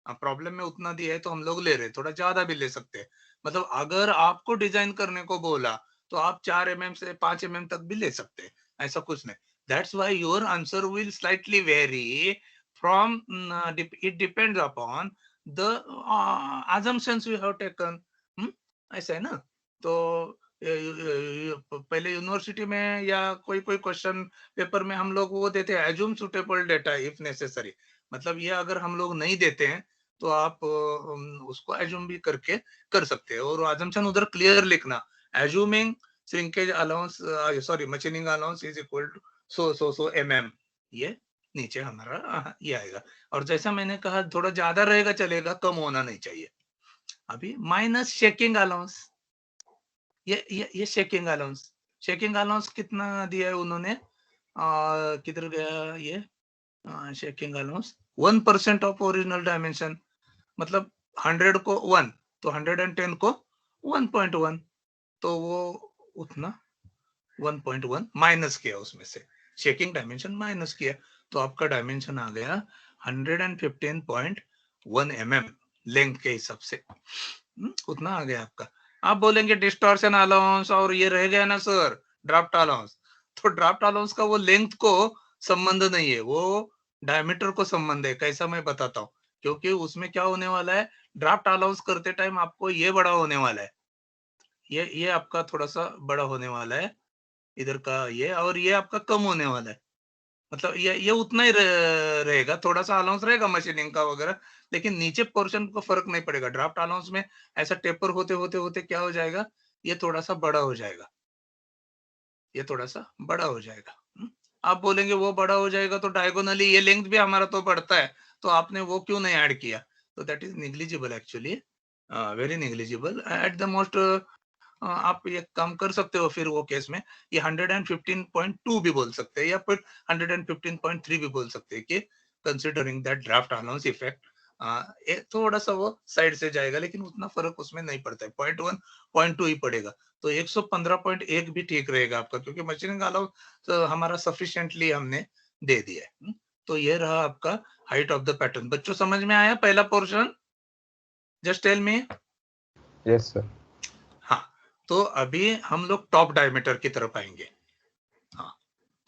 प्रॉब्लम में उतना दिया है तो हम लोग ले रहे हैं, थोड़ा ज्यादा भी ले सकते हैं. मतलब अगर आपको डिजाइन करने को बोला तो आप 4 mm से 5 mm तक भी ले सकते हैं, ऐसा कुछ नहीं. That's why your answer will slightly vary from, it depends upon the assumptions you have taken. ऐसा है ना. तो पहले यूनिवर्सिटी में या कोई क्वेश्चन पेपर में हम लोग वो देते हैं assume suitable data if necessary. मतलब ये अगर हम लोग नहीं देते हैं तो आप उसको एज्यूम भी करके कर सकते हैं. और assumption उधर क्लियर लिखना, assuming shrinkage allowance, sorry machining allowance is equal to so mm, ये नीचे हमारा ये आएगा. और जैसा मैंने कहा थोड़ा ज्यादा रहेगा चलेगा, कम होना नहीं चाहिए. अभी माइनस शेकिंग अलाउंस, ये शेकिंग अलाउंस कितना दिया है उन्होंने, किधर गया ये, shaking allowance 1% of original dimension, मतलब 100 को 1 तो 110 को 1.1, तो वो उतना 1.1 माइनस किया, उसमें से शेकिंग डायमेंशन माइनस किया, तो आपका डायमेंशन आ गया 115.1 mm लेंथ के हिसाब से. उतना आ गया आपका. आप बोलेंगे डिस्टॉर्शन अलाउंस और ये रह गया ना सर ड्राफ्ट अलाउंस, तो ड्राफ्ट अलाउंस का वो लेंथ को संबंध नहीं है, वो डायमीटर को संबंध है. कैसा मैं बताता हूँ, क्योंकि उसमें क्या होने वाला है, ड्राफ्ट अलाउंस करते टाइम आपको ये बड़ा होने वाला है, ये आपका थोड़ा सा बड़ा होने वाला है इधर का ये, और ये आपका कम होने वाला है. मतलब ये उतना ही रहेगा, थोड़ा सा अलाउंस रहेगा मशीनिंग का वगैरह, लेकिन नीचे पोर्शन को फर्क नहीं पड़ेगा. ड्राफ्ट अलाउंस में ऐसा टेपर होते होते होते क्या हो जाएगा, ये थोड़ा सा बड़ा हो जाएगा, ये थोड़ा सा बड़ा हो जाएगा. आप बोलेंगे वो बड़ा हो जाएगा तो डायगोनली ये लेंथ भी हमारा तो बढ़ता है, तो आपने वो क्यों नहीं ऐड किया. तो that is negligible actually, very negligible at the most. आप ये काम कर सकते हो फिर वो केस में, ये 115.2 भी बोल सकते हैं या फिर 115.3 भी बोल सकते हैं कि considering that draft allowance effect, थोड़ा सा वो साइड से जाएगा, लेकिन उतना फर्क उसमें नहीं पड़ता है, 0.1 0.2 ही पड़ेगा. तो 115.1 भी ठीक रहेगा आपका, क्योंकि मशीनिंग अलाउंस हमारा सफिशिएंटली हमने दे दिया है. तो ये रहा आपका हाइट ऑफ द पैटर्न. बच्चों समझ में आया पहला portion, just tell me. Yes sir. हाँ, तो अभी हम लोग टॉप डायमीटर की तरफ आएंगे. हाँ,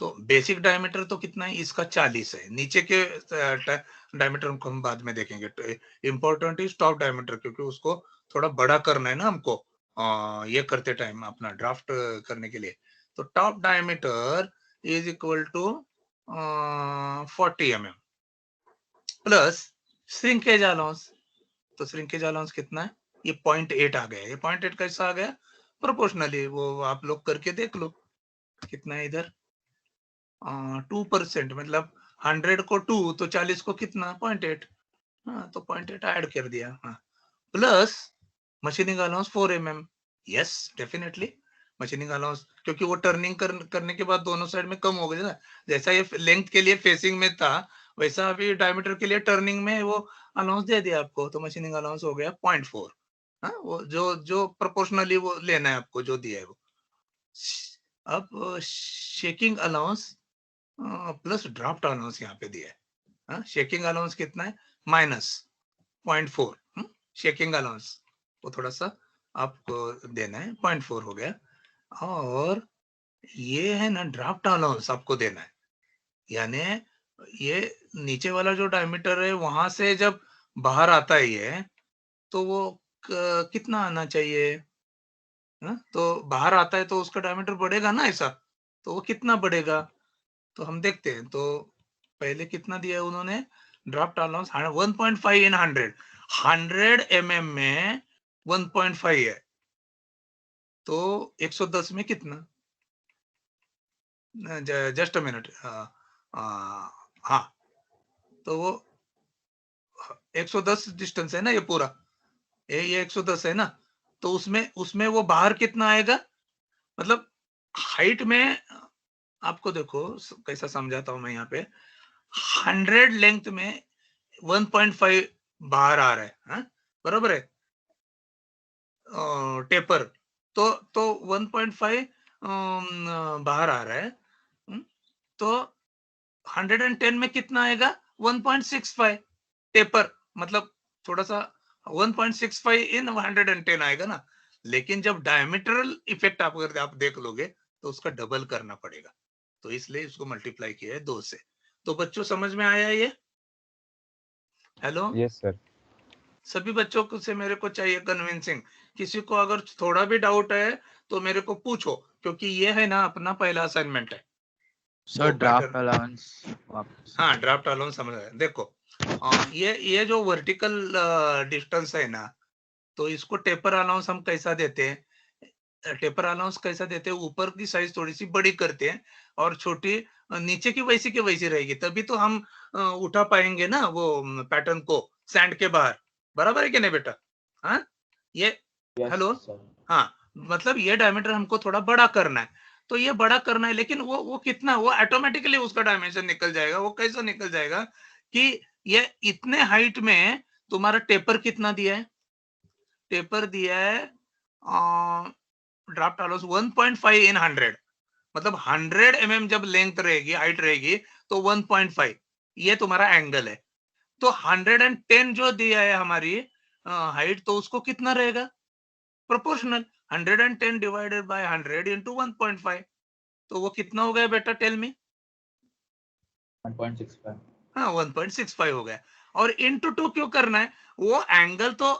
तो बेसिक डायमीटर तो कितना है इसका 40 है, नीचे के डायमीटर को हम बाद में देखेंगे। इंपॉर्टेंट इज टॉप डायमीटर, क्योंकि उसको थोड़ा बड़ा करना है ना हमको ये करते टाइम अपना ड्राफ्ट करने के लिए। तो top diameter is equal to 40 mm plus shrinkage allowance. तो श्रिंकेज अलाउंस कितना है, ये 0.8 आ गया। ये 0.8 कैसा आ गया, प्रोपोर्शनली, वो आप लोग करके देख लो कितना है इधर 2%, मतलब 100 को 2 तो 40 को कितना 0.8। हाँ, तो 0.8 ऐड कर दिया। हाँ, plus machining allowance 4 mm। Yes definitely machining allowance, क्योंकि वो टर्निंग करने के बाद दोनों साइड में कम हो गया ना। जैसा ये लेंथ के लिए फेसिंग में था, वैसा अभी डायमीटर के लिए टर्निंग में वो अलाउंस दे दिया आपको, तो मशीनिंग अलाउंस हो गया 0.4। हाँ, वो जो प्रोपोर्शनली वो लेना है आपको, जो दिया है वो। अब shaking allowance plus draft allowance यहाँ पे दिया है। शेकिंग अलाउंस कितना है, -0.4। शेकिंग अलाउंस वो थोड़ा सा आपको देना है, 0.4 हो गया। और ये है ना ड्राफ्ट अलाउंस आपको देना है, यानी ये नीचे वाला जो डायमीटर है वहां से जब बाहर आता है ये, तो वो कितना आना चाहिए। तो बाहर आता है तो उसका डायमीटर बढ़ेगा ना ऐसा, तो वो कितना बढ़ेगा, तो हम देखते हैं। तो पहले कितना दिया है उन्होंने, ड्राफ्ट अलाउंस 1.5 इन 100 mm में 1.5 है, तो 110 में कितना, जस्ट अ मिनट। हाँ, तो वो 110 डिस्टेंस है ना ये पूरा, ये 110 है ना, तो उसमें उसमें वो बाहर कितना आएगा, मतलब हाइट में आपको देखो कैसा समझाता हूं मैं यहाँ पे। 100 लेंथ में 1.5 बाहर आ रहा है, बराबर है, टेपर। तो 1.5 बाहर आ रहा है। तो 110 में कितना आएगा, 1.65 टेपर, मतलब थोड़ा सा 1.65 इन 110 आएगा ना। लेकिन जब डायमीटरल इफेक्ट आप अगर आप देख लोगे तो उसका डबल करना पड़ेगा, तो इसलिए इसको मल्टीप्लाई किया है 2 से। तो बच्चों समझ में आया ये, हेलो? Yes, sir. सभी बच्चों को से मेरे को चाहिए कन्विंसिंग। किसी को अगर थोड़ा भी डाउट है तो मेरे को पूछो, क्योंकि ये है ना अपना पहला असाइनमेंट है। सर तो ड्राफ्ट पैटर्न, अलाउंस वापस। हाँ ड्राफ्ट अलाउंस समझ आया। देखो ये जो वर्टिकल डिस्टेंस है ना, तो इसको टेपर अलाउंस हम कैसा देते हैं, टेपर अलाउंस कैसा देते हैं, ऊपर की साइज थोड़ी सी बड़ी करते हैं और छोटी नीचे की वैसी रहेगी, तभी तो हम उठा पाएंगे ना वो पैटर्न को सैंड के बाहर। बराबर है कि नहीं बेटा? हाँ, ये Yes, हेलो, sir. हाँ, मतलब ये डायमीटर हमको थोड़ा बड़ा करना है, तो ये बड़ा करना है, लेकिन वो कितना, वो ऑटोमेटिकली उसका डायमेंशन निकल जाएगा। वो कैसे निकल जाएगा कि ये इतने हाइट में तुम्हारा टेपर कितना दिया है, टेपर दिया है ड्राफ्ट अलाउंस 1.5 इन 100, मतलब 100 mm जब लेंथ रहेगी, हाइट रहेगी, तो 1.5 ये तुम्हारा एंगल है। तो 110 जो दिया है हमारी हाइट, तो उसको कितना रहेगा, प्रोपोर्शनल 110 डिवाइडेड बाय 100 इंटू 1.5, तो वो कितना हो गया बेटा, टेल मी? 1.65. हाँ, 1.65 हो गया। और इंटू 2 क्यों करना है, वो एंगल तो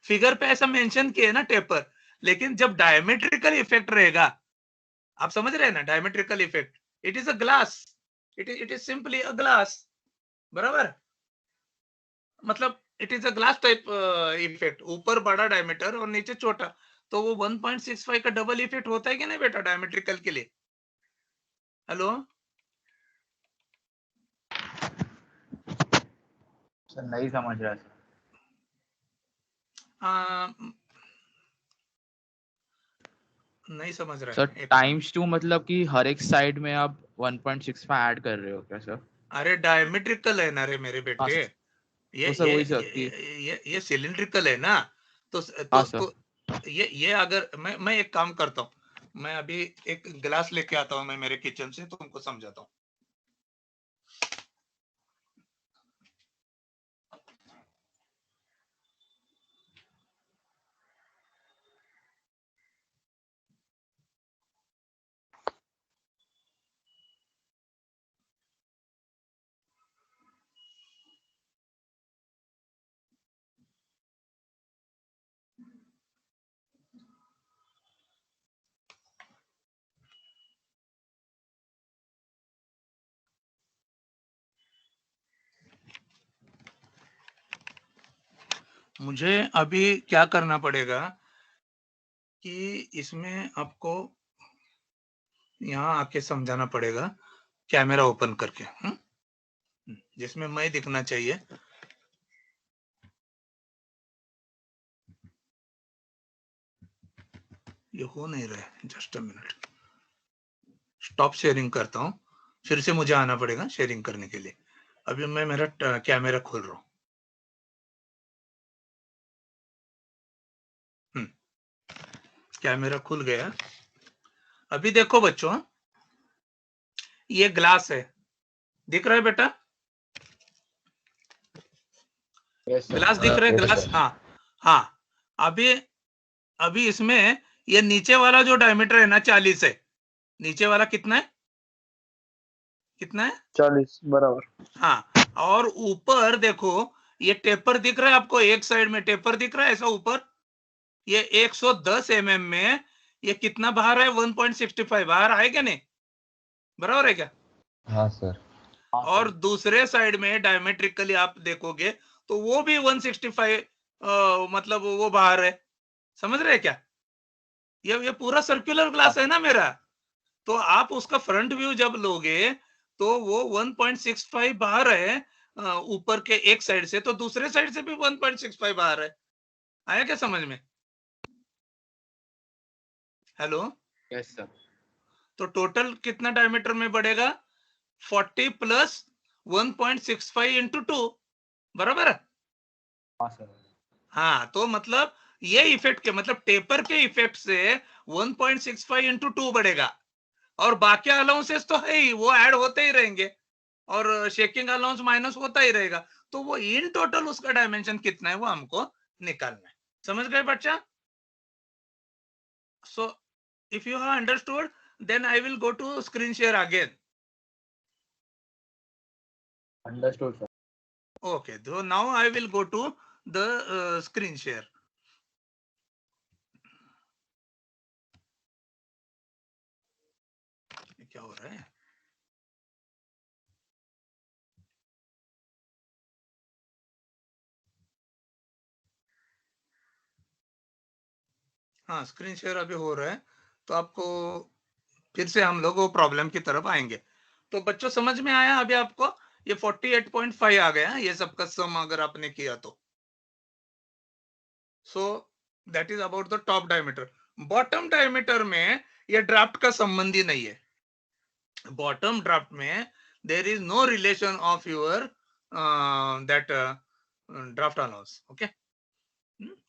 फिगर पे ऐसा मेंशन किया है ना टेपर, लेकिन जब डायमेट्रिकल इफेक्ट रहेगा, आप समझ रहे हैं ना, diametrical effect, it is a glass, it is simply a glass, बराबर, मतलब it is a glass type effect, ऊपर बड़ा डायमीटर और नीचे छोटा, तो वो 1.65 का डबल इफेक्ट होता है कि नहीं बेटा डायमेट्रिकल के लिए? हेलो, सर नहीं समझ रहा सर. नहीं समझ रहा सर है, एक मिनट। टाइम्स 2 मतलब कि हर एक साइड में आप 1.65 ऐड कर रहे हो क्या सर? अरे डायमेट्रिकल है ना रे मेरे हाँ बेटे, ये तो सर ये वही सर ये कि ये सिलिंड्रिकल है ना, तो हाँ सर। ये अगर मैं एक काम करता हूँ, मैं अभी एक गिलास लेके आता हूँ मैं मेरे किचन से, तो तुमको समझाता हूँ। मुझे अभी क्या करना पड़ेगा कि इसमें आपको यहाँ आके समझाना पड़ेगा कैमरा ओपन करके, जिसमें मैं दिखना चाहिए। ये हो नहीं रहा है, just a minute, stop sharing करता हूँ, फिर से मुझे आना पड़ेगा शेयरिंग करने के लिए। अभी मैं मेरा कैमरा खोल रहा हूँ। कैमरा खुल गया। अभी देखो बच्चों, ये ग्लास है, दिख रहा है बेटा? Yes, sir. ग्लास दिख रहा है, Yes, ग्लास, sir. हाँ हाँ। अभी अभी इसमें ये नीचे वाला जो डायमीटर है ना 40 है, नीचे वाला कितना है, कितना है? 40 बराबर। हाँ, और ऊपर देखो ये टेपर दिख रहा है आपको, एक साइड में टेपर दिख रहा है ऐसा ऊपर, ये 110 mm में ये कितना बाहर है? 1.65 बाहर है क्या नहीं? बराबर है क्या? हाँ सर. और दूसरे साइड में डायमेट्रिकली आप देखोगे तो वो भी 165, मतलब वो बाहर है। समझ रहे हैं क्या? ये पूरा सर्कुलर ग्लास है ना मेरा, तो आप उसका फ्रंट व्यू जब लोगे तो वो 1.65 बाहर है ऊपर के एक साइड से, तो दूसरे साइड से भी 1.65 बाहर है। आया क्या समझ में? हेलो? Yes, sir. तो टोटल कितना डायमीटर में बढ़ेगा? 40 प्लस 1.65 इंटू 2, बराबर है? हाँ सर. हाँ, तो मतलब ये इफेक्ट के मतलब टेपर के इफेक्ट से 1.65 इंटू 2 बढ़ेगा, और बाकी अलाउंसेस तो है ही, वो ऐड होते ही रहेंगे, और शेकिंग अलाउंस माइनस होता ही रहेगा। तो वो इन टोटल उसका डायमेंशन कितना है वो हमको निकालना है। समझ गए बच्चा? So if you have understood, then I will go to screen share again. Understood, sir. Okay, so now I will go to the screen share. क्या हो रहा है? हाँ, स्क्रीन शेयर अभी हो रहा है, तो आपको फिर से हम लोग वो प्रॉब्लम की तरफ आएंगे। तो बच्चों समझ में आया अभी आपको? ये 48.5 आ गया, ये सबका सम अगर आपने किया तो। सो that is about the top diameter. Bottom diameter में ये ड्राफ्ट का संबंध ही नहीं है। बॉटम ड्राफ्ट में there is no relation of your that draft allowance. Okay,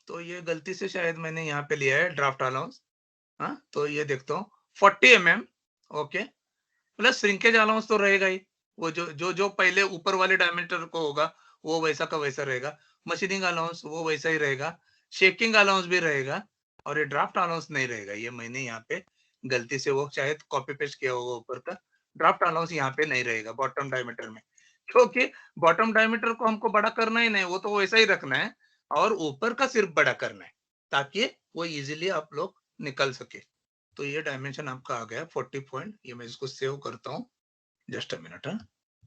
तो ये गलती से शायद मैंने यहाँ पे लिया है ड्राफ्ट अलाउंस। हाँ, तो ये देखता हूँ 40 mm, okay, plus shrinkage allowance तो रहेगा ही, वो जो जो जो पहले ऊपर वाले डायमीटर को होगा वो वैसा का वैसा रहेगा। मशीनिंग अलाउंस वो वैसा ही रहेगा, शेकिंग अलाउंस भी रहेगा, और ये ड्राफ्ट अलाउंस नहीं रहेगा। ये मैंने यहाँ पे गलती से वो शायद कॉपी पेस्ट किया होगा ऊपर का, ड्राफ्ट अलाउंस यहाँ पे नहीं रहेगा बॉटम डायमीटर में, क्योंकि बॉटम डायमीटर को हमको बड़ा करना ही नहीं, वो तो वैसा ही रखना है, और ऊपर का सिर्फ बड़ा करना है ताकि वो इजीली आप लोग निकल सके। तो ये डायमेंशन आपका आ गया 40 पॉइंट। ये मैं इसको सेव करता हूँ, जस्ट अ मिनट,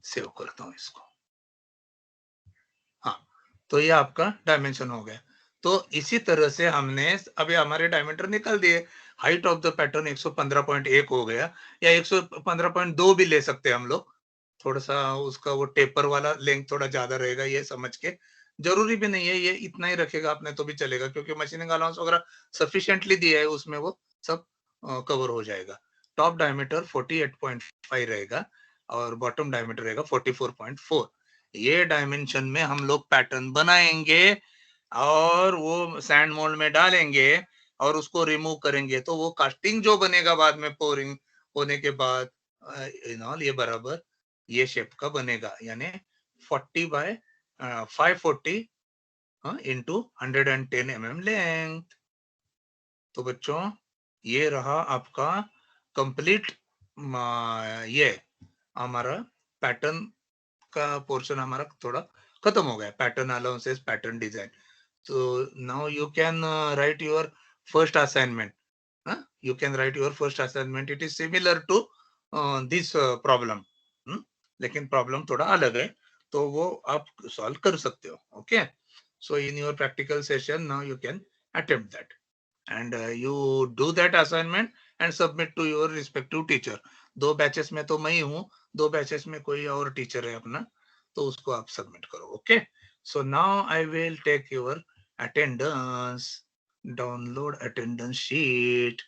सेव करता हूँ इसको। हाँ, तो ये आपका डायमेंशन हो गया। तो इसी तरह से हमने अभी हमारे डायमीटर निकल दिए। हाइट ऑफ द पैटर्न 115.1 हो गया, या 115.2 भी ले सकते हैं हम लोग। थोड़ा सा उसका वो टेपर वाला लेंथ थोड़ा ज्यादा रहेगा, ये समझ के। जरूरी भी नहीं है ये इतना ही रखेगा आपने तो भी चलेगा, क्योंकि मशीनिंग अलाउंस वगैरह सफिशिएंटली दिया है उसमें, वो सब कवर हो जाएगा। टॉप डायमीटर 48.5 रहेगा और बॉटम डायमीटर रहेगा 44.4। ये डायमेंशन में हम लोग पैटर्न बनाएंगे और वो सैंड मोल्ड में डालेंगे और उसको रिमूव करेंगे, तो वो कास्टिंग जो बनेगा बाद में पोरिंग होने के बाद ये बराबर ये शेप का बनेगा, यानी 40/540 इंटू 110 mm लेंथ। तो बच्चों ये रहा आपका कंप्लीट, ये हमारा पैटर्न का पोर्शन हमारा थोड़ा खत्म हो गया, pattern allowances, pattern design. So now you can write your first assignment. You can write your first assignment. It is similar to this problem. लेकिन प्रॉब्लम थोड़ा अलग है, तो वो आप सॉल्व कर सकते हो। Okay, So in your practical session, now you can attempt that. And you do that assignment and submit to your respective teacher. 2 batches में तो मैं ही हूँ, 2 batches में कोई और teacher है अपना, तो उसको आप submit करो. Okay. So now I will take your attendance. Download attendance sheet.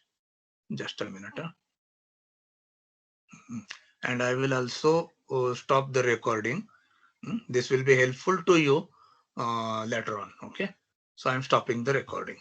Just a minute. And I will also stop the recording. This will be helpful to you later on. Okay. So I'm stopping the recording.